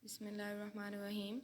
बिस्मिल्लाहिर्रहमानिर्रहीम।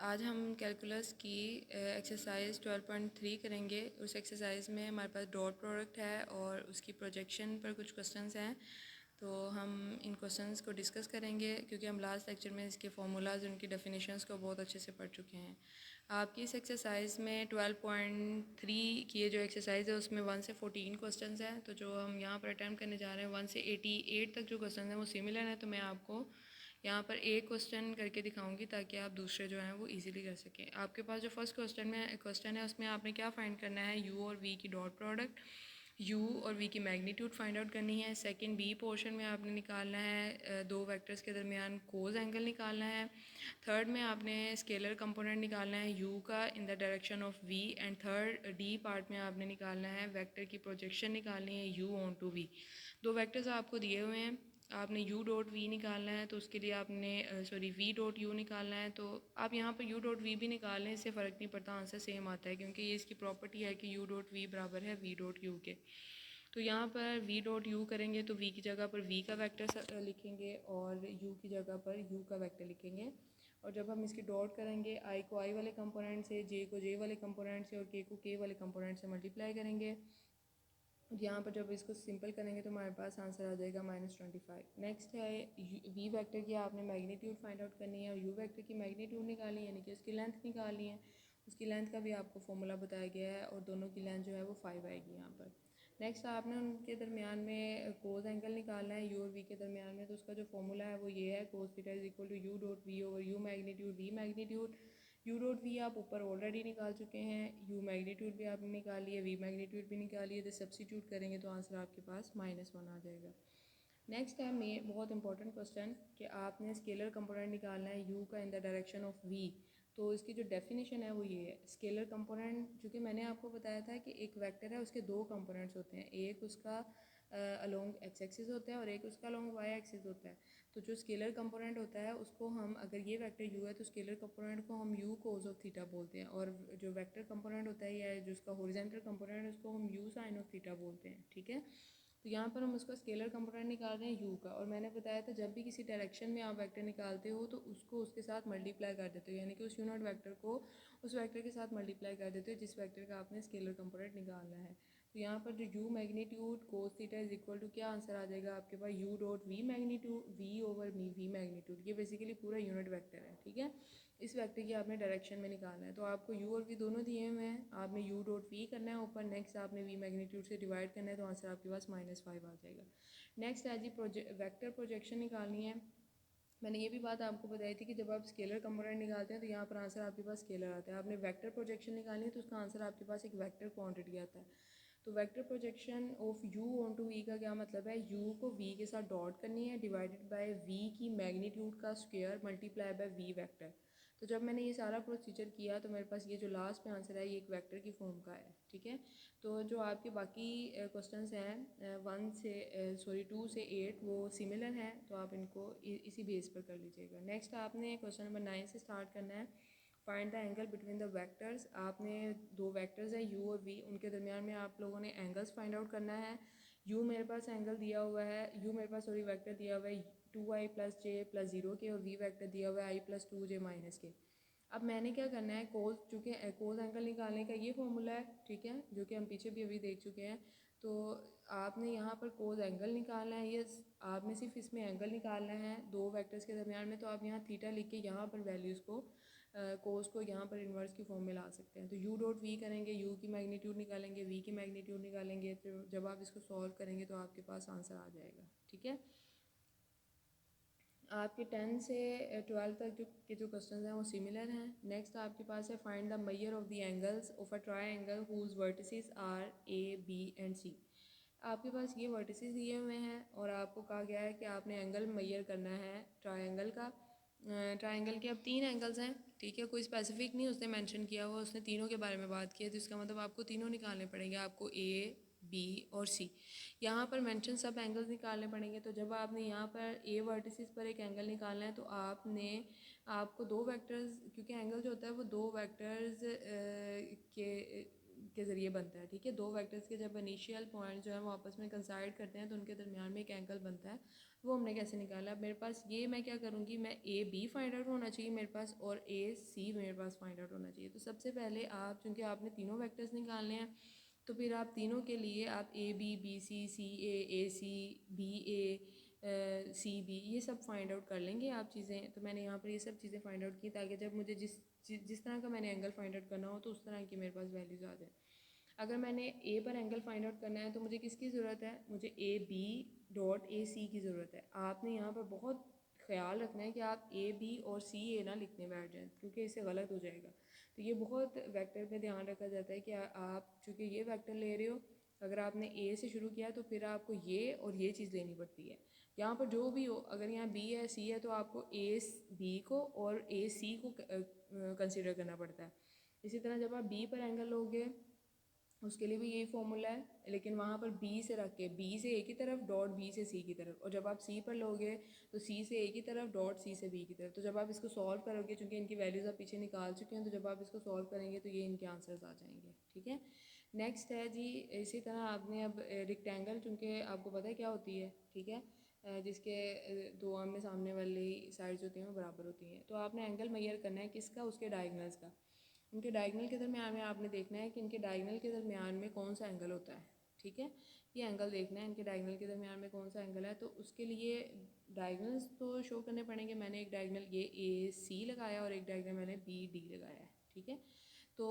आज हम कैलकुलस की एक्सरसाइज 12.3 करेंगे। उस एक्सरसाइज में हमारे पास डॉट प्रोडक्ट है और उसकी प्रोजेक्शन पर कुछ क्वेश्चंस हैं, तो हम इन क्वेश्चंस को डिस्कस करेंगे क्योंकि हम लास्ट लेक्चर में इसके फार्मूलाज उनकी डेफिनेशंस को बहुत अच्छे से पढ़ चुके हैं। आपकी इस एक्सरसाइज में 12.3 की जो एक्सरसाइज है उसमें 1 से 14 क्वेश्चंस हैं, तो जो हम यहाँ पर अटैम्प्ट करने जा रहे हैं 1 से 88 तक जो क्वेश्चन हैं वो सिमिलर हैं। तो मैं आपको यहाँ पर एक क्वेश्चन करके दिखाऊंगी ताकि आप दूसरे जो हैं वो इजीली कर सकें। आपके पास जो फर्स्ट क्वेश्चन है उसमें आपने क्या फाइंड करना है, यू और वी की डॉट प्रोडक्ट, यू और वी की मैग्नीट्यूड फाइंड आउट करनी है। सेकंड बी पोर्शन में आपने निकालना है दो वेक्टर्स के दरमियान कोज एंगल निकालना है। थर्ड में आपने स्केलर कंपोनेंट निकालना है यू का in the direction of v. And third d part में आपने निकालना है वेक्टर की प्रोजेक्शन निकालनी है यू ऑन टू वी। दो वेक्टर्स आपको दिए हुए हैं, आपने u डॉट वी निकालना है, तो उसके लिए आपने v डॉट u निकालना है। तो आप यहाँ पर u डॉट वी भी निकाल लें, इससे फ़र्क नहीं पड़ता, आंसर सेम आता है क्योंकि ये इसकी प्रॉपर्टी है कि u डॉट वी बराबर है v डॉट u के। तो यहाँ पर v डॉट u करेंगे तो v की जगह पर v का वेक्टर लिखेंगे और u की जगह पर u का वेक्टर लिखेंगे। और जब हम इसकी डॉट करेंगे i को i वाले कंपोनेंट से, j को j वाले कंपोनेंट से और k को k वाले कंपोनेंट से मल्टीप्लाई करेंगे। यहाँ पर जब इसको सिंपल करेंगे तो हमारे पास आंसर आ जाएगा -25। नेक्स्ट है वी वेक्टर की आपने मैग्नीट्यूड फाइंड आउट करनी है और यू वेक्टर की मैग्नीट्यूड निकालनी है, यानी कि उसकी लेंथ निकालनी है। उसकी लेंथ का भी आपको फॉर्मूला बताया गया है और दोनों की लेंथ जो है वो 5 आएगी यहाँ पर। नेक्स्ट आपने उनके दरमियान में कोज एंगल निकालना है यू और वी के दरमियान में, तो उसका जो फॉर्मूला है वो ये है, cos theta is equal to u dot v over u magnitude v magnitude. U dot v आप ऊपर ऑलरेडी निकाल चुके हैं, यू मैग्नीट्यूड भी आपने निकाली है, वी मैग्नीट्यूड भी निकाली है, तो सब्स्टिट्यूट करेंगे तो आंसर आपके पास -1 आ जाएगा। नेक्स्ट है बहुत इंपॉर्टेंट क्वेश्चन कि आपने स्केलर कंपोनेंट निकालना है यू का in the direction of v. तो इसकी जो डेफिनेशन है वो ये है, स्केलर कंपोनेंट जो कि मैंने आपको बताया था कि एक वेक्टर है उसके दो कंपोनेंट्स होते हैं, एक उसका अलोंग एक्स एक्सिस होता है और एक उसका अलोंग वाई एक्सिस होता है। तो जो स्केलर कंपोनेंट होता है उसको हम, अगर ये वेक्टर u है तो स्केलर कंपोनेंट को हम u कोस ऑफ थीटा बोलते हैं, और जो वेक्टर कंपोनेंट होता है या जो उसका हॉरिजॉन्टल कंपोनेंट है उसको हम u साइन ऑफ थीटा बोलते हैं। ठीक है, तो यहाँ पर हम उसका स्केलर कंपोनेंट निकाल रहे हैं u का, और मैंने बताया था जब भी किसी डायरेक्शन में आप वेक्टर निकालते हो तो उसको उसके साथ मल्टीप्लाई कर देते हो, यानी कि उस यूनिट वेक्टर को उस वेक्टर के साथ मल्टीप्लाई कर देते हो जिस वेक्टर का आपने स्केलर कंपोनेंट निकालना है। तो यहाँ पर जो u magnitude cos theta is equal to क्या आंसर आ जाएगा आपके पास, u dot v magnitude v over v magnitude. ये बेसिकली पूरा यूनिट वेक्टर है। ठीक है, इस वेक्टर की आपने डायरेक्शन में निकालना है। तो आपको u और v दोनों दिए हुए हैं, आपने u डॉट वी करना है ऊपर, नेक्स्ट आपने v मैग्नीट्यूड से डिवाइड करना है, तो आंसर आपके पास -5 आ जाएगा। नेक्स्ट है जी वेक्टर प्रोजेक्शन निकालनी है। मैंने ये भी बात आपको बताई थी कि जब आप स्केलर कंपोनेंट निकालते हैं तो यहाँ पर आंसर आपके पास स्केलर आता है। आपने वेक्टर प्रोजेक्शन निकालनी है तो उसका आंसर आपके पास एक वेक्टर क्वांटिटी आता है। तो vector projection of u onto v का क्या मतलब है, u को v के साथ डॉट करनी है डिवाइडेड बाय v की मैग्नीट्यूड का square multiply by v vector. तो जब मैंने ये सारा प्रोसीजर किया तो मेरे पास ये जो लास्ट में आंसर है ये एक वेक्टर की फॉर्म का है। ठीक है, तो जो आपके बाकी क्वेश्चंस हैं 2 से 8 वो सिमिलर हैं, तो आप इनको इसी बेस पर कर लीजिएगा। नेक्स्ट आपने क्वेश्चन नंबर 9 से स्टार्ट करना है, find the angle between the vectors. आपने दो वेक्टर्स हैं u और v, उनके दरमियान में आप लोगों ने एंगल्स फाइंड आउट करना है। u मेरे पास एंगल दिया हुआ है, वेक्टर दिया हुआ है 2i प्लस जे प्लस 0 के, और v वेक्टर दिया हुआ है i प्लस 2j माइनस के। अब मैंने क्या करना है, कोस, चूँकि कोस एंगल निकालने का ये फॉर्मूला है, ठीक है, जो कि हम पीछे भी अभी देख चुके हैं। तो आपने यहाँ पर कोस एंगल निकालना है, ये आपने सिर्फ इसमें एंगल निकालना है दो वेक्टर्स के दरमियान में। तो आप यहाँ थीटा लिख के यहाँ पर वैल्यूज़ को कोस को यहाँ पर इन्वर्स की फॉर्म में ला सकते हैं। तो u डॉट वी करेंगे, u की मैग्नीट्यूड निकालेंगे, v की मैग्नीट्यूड निकालेंगे, फिर जब आप इसको सॉल्व करेंगे तो आपके पास आंसर आ जाएगा। ठीक है, आपके 10 से 12 तक जो क्वेश्चन हैं वो सिमिलर हैं। नेक्स्ट आपके पास है find the measure of the angles of a triangle whose vertices are a b and c। आपके पास ये वर्टिसेस दिए हुए हैं और आपको कहा गया है कि आपने एंगल मेजर करना है ट्रायंगल का। ट्रायंगल के अब 3 एंगल्स हैं, ठीक है, कोई स्पेसिफिक नहीं उसने मेंशन किया हुआ, उसने तीनों के बारे में बात की है, तो इसका मतलब आपको तीनों निकालने पड़ेंगे, आपको a b और c। यहाँ पर मेंशन सब एंगल्स निकालने पड़ेंगे। तो जब आपने यहाँ पर a वर्टिसेस पर एक एंगल निकालना है तो आपको दो वेक्टर्स, क्योंकि एंगल जो होता है वो दो वेक्टर्स के के ज़रिए बनता है, ठीक है। दो वेक्टर्स के जब इनिशियल पॉइंट जो है वो आपस में कंसाइड करते हैं तो उनके दरमियान में एक एंगल बनता है, वो हमने कैसे निकाला। मेरे पास ये, मैं क्या करूँगी, मैं ए बी फाइंड आउट होना चाहिए मेरे पास और ए सी मेरे पास फाइंड आउट होना चाहिए। तो सबसे पहले आप, चूँकि आपने तीनों वेक्टर्स निकालने हैं, तो फिर आप तीनों के लिए आप A B C A C B A C B ये सब फाइंड आउट कर लेंगे आप चीज़ें। तो मैंने यहाँ पर ये सब चीज़ें फाइंड आउट की ताकि जब मुझे जिस तरह का मैंने एंगल फाइंड आउट करना हो तो उस तरह की मेरे पास वैल्यूज़ आ जाए। अगर मैंने ए पर एंगल फाइंड आउट करना है तो मुझे किसकी ज़रूरत है, मुझे A B dot A C की ज़रूरत है। आपने यहाँ पर बहुत ख्याल रखना है कि आप ए बी और सी ए ना लिखने बैठ जाएँ, क्योंकि इससे गलत हो जाएगा। तो ये बहुत वेक्टर में ध्यान रखा जाता है कि आप चूँकि ये वेक्टर ले रहे हो, अगर आपने ए से शुरू किया तो फिर आपको ये और ये चीज़ लेनी पड़ती है। यहाँ पर जो भी हो, अगर यहाँ बी है सी है तो आपको ए बी को और ए सी को कंसिडर करना पड़ता है। इसी तरह जब आप बी पर एंगल लोगे उसके लिए भी यही फॉर्मूला है, लेकिन वहाँ पर बी से रख के, बी से ए की तरफ डॉट बी से सी की तरफ, और जब आप सी पर लोगे तो सी से ए की तरफ डॉट सी से बी की तरफ। तो जब आप इसको सॉल्व करोगे, चूँकि इनकी वैल्यूज़ आप पीछे निकाल चुके हैं, तो जब आप इसको सॉल्व करेंगे तो ये इनके आंसर्स आ जाएंगे, ठीक है। नेक्स्ट है जी, इसी तरह आपने अब रेक्टेंगल, चूँकि आपको पता है क्या होती है, ठीक है, जिसके दो आमने सामने वाली साइड्स होती हैं वो बराबर होती हैं। तो आपने एंगल मेजर करना है किसका, उसके डायगनल्स का। उनके डायगनल के दरमियान में आपने देखना है कि इनके डायगनल के दरमियान में कौन सा एंगल होता है, ठीक है। ये एंगल देखना है इनके डायगनल के दरमियान में कौन सा एंगल है। तो उसके लिए डायगनल्स तो शो करने पड़ेंगे। मैंने एक डायगनल ये ए सी लगाया और एक डायगनल मैंने बी डी लगाया है, ठीक है। तो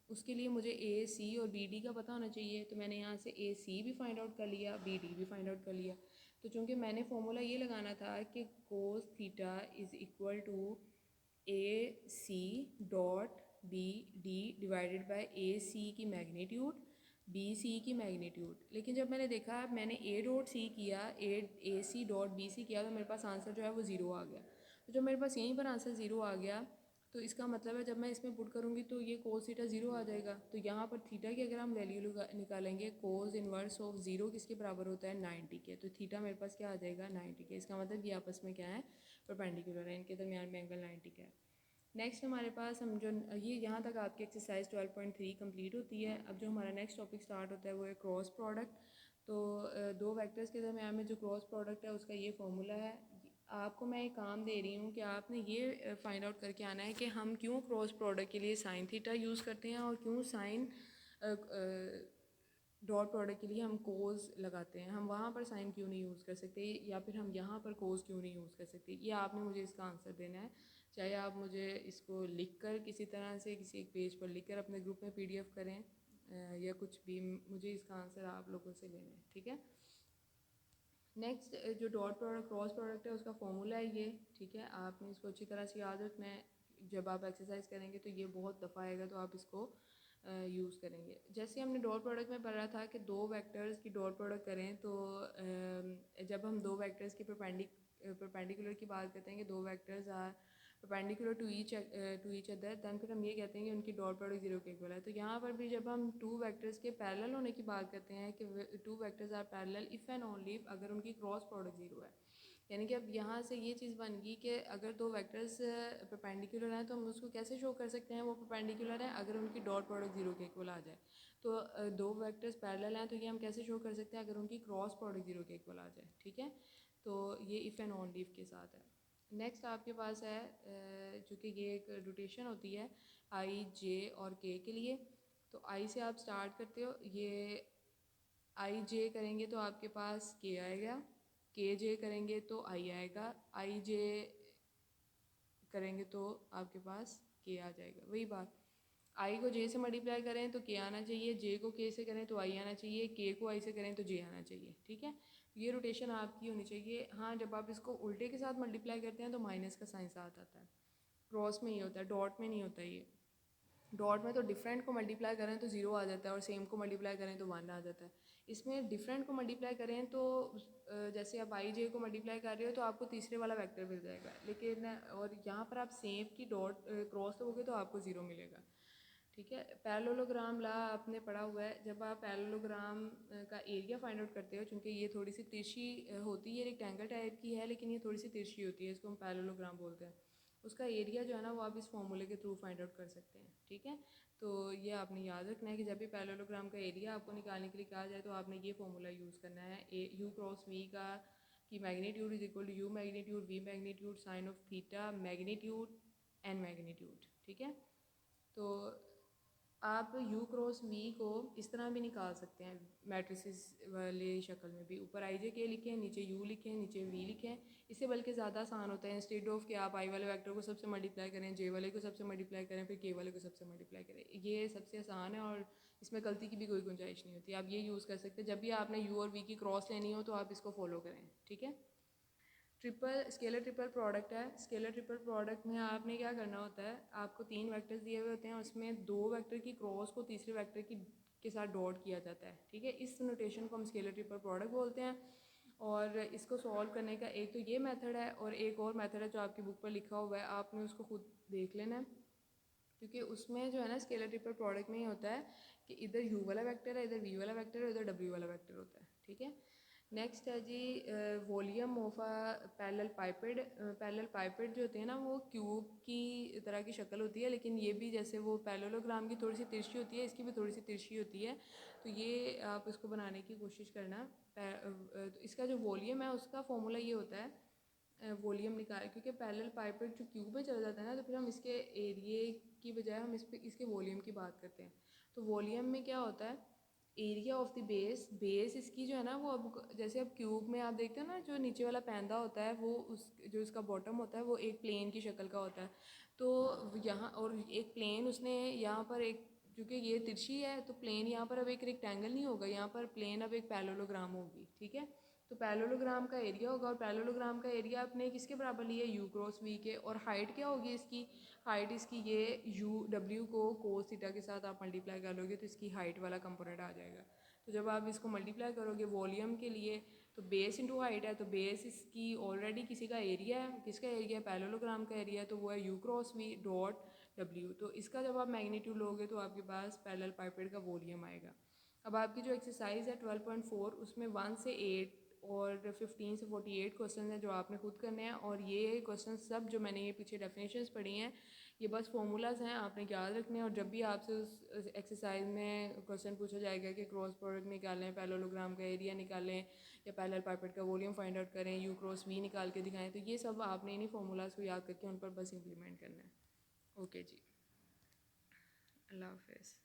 उसके लिए मुझे ए सी और बी डी का पता होना चाहिए। तो मैंने यहाँ से ए सी भी फाइंड आउट कर लिया, बी डी भी फाइंड आउट कर लिया। तो चूँकि मैंने फॉर्मूला ये लगाना था कि cos theta is equal to A C dot B D divided by A C की मैग्नीट्यूड बी सी की मैग्नीट्यूड। लेकिन जब मैंने देखा, मैंने ए डॉट सी किया, ए सी डॉट बी सी किया, तो मेरे पास आंसर जो है वो ज़ीरो आ गया। तो जब मेरे पास यहीं पर आंसर ज़ीरो आ गया तो इसका मतलब है जब मैं इसमें पुट करूँगी तो ये कोस थीटा ज़ीरो आ जाएगा। तो यहाँ पर थीटा की अगर हम वैल्यू निकालेंगे, कोस इन्वर्स ऑफ ज़ीरो किसके बराबर होता है, 90 के। तो थीटा मेरे पास क्या आ जाएगा, 90 के। इसका मतलब ये आपस में क्या है, परपेंडिकुलर है, इनके दरमियान में एंगल 90 का है। नेक्स्ट हमारे पास हम जो ये यहाँ तक आपकी एक्सरसाइज 12.3 कंप्लीट होती है। अब जो हमारा नेक्स्ट टॉपिक स्टार्ट होता है वो है क्रॉस प्रोडक्ट। तो दो वेक्टर्स के दरमियान में जो क्रॉस प्रोडक्ट है उसका ये फॉर्मूला है। आपको मैं एक काम दे रही हूँ कि आपने ये फाइंड आउट करके आना है कि हम क्यों क्रॉस प्रोडक्ट के लिए साइन थीटा यूज़ करते हैं और क्यों साइन डॉट प्रोडक्ट के लिए हम कोस लगाते हैं। हम वहाँ पर साइन क्यों नहीं यूज़ कर सकते, या फिर हम यहाँ पर कोस क्यों नहीं यूज़ कर सकते। ये आपने मुझे इसका आंसर देना है। चाहे आप मुझे इसको लिखकर किसी तरह से किसी एक पेज पर लिखकर अपने ग्रुप में पीडीएफ करें, या कुछ भी, मुझे इसका आंसर आप लोगों से लेना है, ठीक है। नेक्स्ट जो डॉट प्रोडक्ट क्रॉस प्रोडक्ट है उसका फॉर्मूला है ये, ठीक है। आपने इसको अच्छी तरह से याद रखना है। जब आप एक्सरसाइज करेंगे तो ये बहुत दफ़ा आएगा, तो आप इसको यूज़ करेंगे। जैसे हमने डॉट प्रोडक्ट में पढ़ा था कि दो वेक्टर्स की डॉट प्रोडक्ट करें, तो जब हम दो वेक्टर्स की परपेंडिकुलर की बात करते हैं कि दो vectors are perpendicular to each other, then फिर हम ये कहते हैं कि उनकी डॉट प्रोडक्ट जीरो के इक्वल है। तो यहाँ पर भी जब हम टू वेक्टर्स के पैरेलल होने की बात करते हैं कि two vectors are parallel if and only अगर उनकी क्रॉस प्रोडक्ट जीरो है, यानी कि अब यहाँ से ये चीज़ बन गई कि अगर दो वेक्टर्स परपेंडिकुलर हैं तो हम उसको कैसे शो कर सकते हैं वो परपेंडिकुलर है, अगर उनकी डॉट प्रोडक्ट जीरो के इक्वल आ जाए। तो दो वेक्टर्स पैरेलल हैं तो ये हम कैसे शो कर सकते हैं, अगर उनकी क्रॉस प्रोडक्ट जीरो के इक्वल आ जाए, ठीक है। तो ये इफ़ एंड ओनली इफ के साथ है। नेक्स्ट आपके पास है चूँकि ये एक रोटेशन होती है आई जे और के के लिए। तो आई से आप स्टार्ट करते हो, ये आई जे करेंगे तो आपके पास के आएगा, के जे करेंगे तो आई आएगा, आई जे करेंगे तो आपके पास के आ जाएगा। वही बात, आई को जे से मल्टीप्लाई करें तो के आना चाहिए, जे को के से करें तो आई आना चाहिए, के को आई से करें तो जे आना चाहिए, ठीक है। ये रोटेशन आपकी होनी चाहिए। हाँ, जब आप इसको उल्टे के साथ मल्टीप्लाई करते हैं तो माइनस का साइन साथ आता है, क्रॉस में ही होता है, डॉट में नहीं होता। ये डॉट में तो डिफरेंट को मल्टीप्लाई करें तो ज़ीरो आ जाता है और सेम को मल्टीप्लाई करें तो वन आ जाता है। इसमें डिफरेंट को मल्टीप्लाई करें तो जैसे आप आई जे को मल्टीप्लाई कर रहे हो तो आपको तीसरे वाला वेक्टर मिल जाएगा, लेकिन और यहाँ पर आप सेम की डॉट क्रॉस लोगे तो आपको ज़ीरो मिलेगा, ठीक है। पैरेललोग्राम ला आपने पढ़ा हुआ है। जब आप पैरेललोग्राम का एरिया फाइंड आउट करते हो, चूँकि ये थोड़ी सी तिरछी होती है, रेक्टेंगल टाइप की है लेकिन ये थोड़ी सी तिरछी होती है, इसको हम पैरेललोग्राम बोलते हैं। उसका एरिया जो है ना वो आप इस फॉर्मूले के थ्रू फाइंड आउट कर सकते हैं, ठीक है। तो ये आपने याद रखना है कि जब भी पैरेललोग्राम का एरिया आपको निकालने के लिए कहा जाए तो आपने ये फॉर्मूला यूज़ करना है, यू क्रॉस वी का कि magnitude is equal to u magnitude v magnitude sine of theta magnitude n magnitude. ठीक है, तो आप u क्रॉस v को इस तरह भी निकाल सकते हैं मैट्रिसेस वाले शक्ल में भी, ऊपर आई जे के लिखें, नीचे u लिखें, नीचे v लिखें। इससे बल्कि ज़्यादा आसान होता है, इंस्टेड ऑफ कि आप i वाले वेक्टर को सबसे मल्टीप्लाई करें, j वाले को सबसे मल्टीप्लाई करें, फिर k वाले को सबसे मल्टीप्लाई करें। ये सबसे आसान है और इसमें गलती की भी कोई गुंजाइश नहीं होती। आप ये यूज़ कर सकते हैं, जब भी आपने u और v की क्रॉस लेनी हो तो आप इसको फॉलो करें। ठीक है, स्केलर ट्रिपल प्रोडक्ट है। स्केलर ट्रिपल प्रोडक्ट में आपने क्या करना होता है, आपको 3 वेक्टर्स दिए हुए होते हैं, उसमें 2 वेक्टर की क्रॉस को तीसरे वेक्टर की के साथ डॉट किया जाता है। ठीक है, इस नोटेशन को हम स्केलर ट्रिपल प्रोडक्ट बोलते हैं। और इसको सॉल्व करने का एक तो ये मेथड है और एक और मेथड है जो आपकी बुक पर लिखा हुआ है, आपने उसको खुद देख लेना है, क्योंकि उसमें जो है ना स्केलर ट्रिपल प्रोडक्ट में ही होता है कि इधर u वाला वेक्टर है, इधर v वाला वेक्टर है, इधर w वाला वेक्टर होता है। ठीक है, नेक्स्ट है जी volume of a parallelepiped. Parallelepiped जो होते हैं ना वो क्यूब की तरह की शक्ल होती है, लेकिन ये भी जैसे वो पैरेललोग्राम की थोड़ी सी तिरछी होती है, इसकी भी थोड़ी सी तिरछी होती है। तो ये आप इसको बनाने की कोशिश करना। तो इसका जो वॉल्यूम है उसका फॉर्मूला ये होता है, वॉल्यूम निकाल, क्योंकि पैरेलल पाइपेड जो क्यूब में चला जाता है ना, तो फिर हम इसके एरिए की बजाय हम इसके वॉल्यूम की बात करते हैं। तो वॉल्यूम में क्या होता है, एरिया ऑफ द बेस इसकी जो है ना वो अब जैसे अब क्यूब में आप देखते हो ना जो नीचे वाला पैंदा होता है वो उस जो इसका बॉटम होता है वो एक प्लेन की शक्ल का होता है। तो यहाँ और एक प्लेन उसने यहाँ पर एक, क्योंकि ये तिरछी है तो प्लेन यहाँ पर अब एक रेक्टेंगल नहीं होगा, यहाँ पर प्लेन अब एक पैरेललोग्राम होगी। ठीक है, तो पैरेललोग्राम का एरिया होगा और पैरेललोग्राम का एरिया आपने किसके बराबर लिया है, यू क्रॉस वी के। और हाइट क्या होगी इसकी, हाइट इसकी ये यू डब्ल्यू को कोस थीटा के साथ आप मल्टीप्लाई कर लोगे तो इसकी हाइट वाला कंपोनेंट आ जाएगा। तो जब आप इसको मल्टीप्लाई करोगे वॉल्यूम के लिए तो बेस इंटू हाइट है, तो बेस इसकी ऑलरेडी किसी का एरिया है, किसका एरिया है, पैरेललोग्राम का एरिया है, तो वो है you cross V dot W. तो इसका जब आप मैग्नीट्यूड लोगे तो आपके पास पैरेलल पाइपेड का वॉल्यूम आएगा। अब आपकी जो एक्सरसाइज है 12.4 उसमें 1 से 8 और 15 से 48 क्वेश्चन हैं जो आपने खुद करने हैं। और ये क्वेश्चन सब जो मैंने ये पीछे डेफिनेशंस पढ़ी हैं ये बस फॉर्मूलाज हैं, आपने याद रखने हैं। और जब भी आपसे उस एक्सरसाइज में क्वेश्चन पूछा जाएगा कि क्रॉस प्रोडक्ट निकालें, पैरेललोग्राम का एरिया निकालें या पैरेलल पाइपेड का वॉल्यूम फाइंड आउट करें, यू क्रॉस वी निकाल के दिखाएं, तो ये सब आपने इन्हीं फार्मूलाज को याद करके उन पर बस इम्प्लीमेंट करना है। ओके जी, अल्लाह हाफिज़।